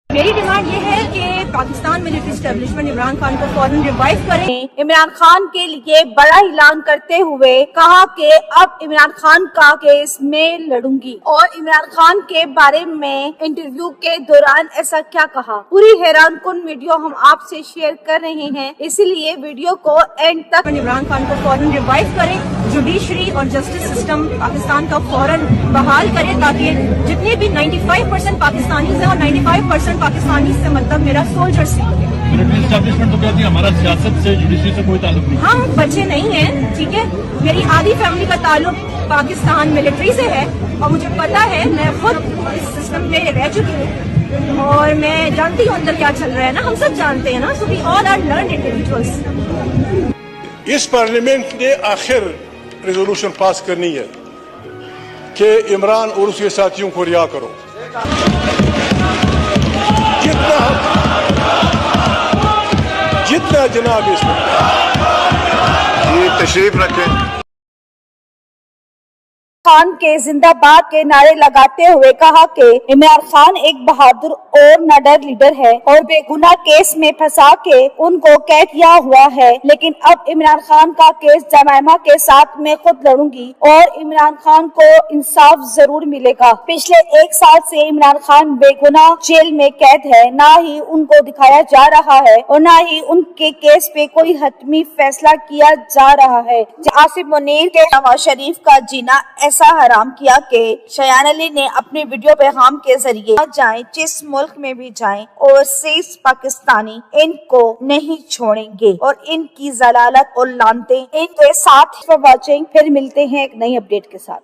میری ڈیمانڈ یہ ہے کہ پاکستان ملٹری اسٹیبلشمنٹ عمران خان کو فوراً ریوائو کرے۔ عمران خان کے لیے بڑا اعلان کرتے ہوئے کہا کہ اب عمران خان کا کیس میں لڑوں گی، اور عمران خان کے بارے میں انٹرویو کے دوران ایسا کیا کہا، پوری حیران کن ویڈیو ہم آپ سے شیئر کر رہے ہیں، اسی لیے ویڈیو کو اینڈ تک عمران خان کو فوراً ریوائو کرے، جوڈیشری اور جسٹس سسٹم پاکستان کا فوراً بحال کرے، تاکہ جتنے بھی 95% پاکستانی ہیں اور 95% پاکستانی سے مطلب میرا سولجر سے ملٹری اسٹیبلشمنٹ تو کہتی ہے ہمارا سیاست سے جوڈیشری سے کوئی تعلق نہیں۔ ہم بچے نہیں ہیں، ٹھیک ہے، میری آدھی فیملی کا تعلق پاکستان ملٹری سے ہے، اور مجھے پتا ہے، میں خود اس سسٹم میں رہ چکی ہوں اور میں جانتی ہوں اندر کیا چل رہا ہے نا، ہم سب جانتے ہیں نا، so we all are learned individuals. اس پارلیمنٹ نے آخر ریزولوشن پاس کرنی ہے کہ عمران اور اس کے ساتھیوں کو رہا کرو۔ جتنا جناب اس میں یہ تشریف رکھیں۔ خان کے زندہ باد کے نعرے لگاتے ہوئے کہا کہ عمران خان ایک بہادر اور نڈر لیڈر ہے اور بے گناہ کیس میں پھنسا کے ان کو قید کیا ہوا ہے، لیکن اب عمران خان کا کیس جمائما کے ساتھ میں خود لڑوں گی اور عمران خان کو انصاف ضرور ملے گا۔ پچھلے 1 سال سے عمران خان بے گناہ جیل میں قید ہے، نہ ہی ان کو دکھایا جا رہا ہے اور نہ ہی ان کے کیس پہ کوئی حتمی فیصلہ کیا جا رہا ہے۔ آصف منیر کے نواز شریف کا جینا ایسا حرام کیا کہ شایان علی نے اپنے ویڈیو پیغام کے ذریعے جائیں جس ملک میں بھی جائیں، اوورسیز پاکستانی ان کو نہیں چھوڑیں گے اور ان کی ضلالت اور لعنتیں ان کے ساتھ۔ واچنگ، پھر ملتے ہیں ایک نئی اپڈیٹ کے ساتھ۔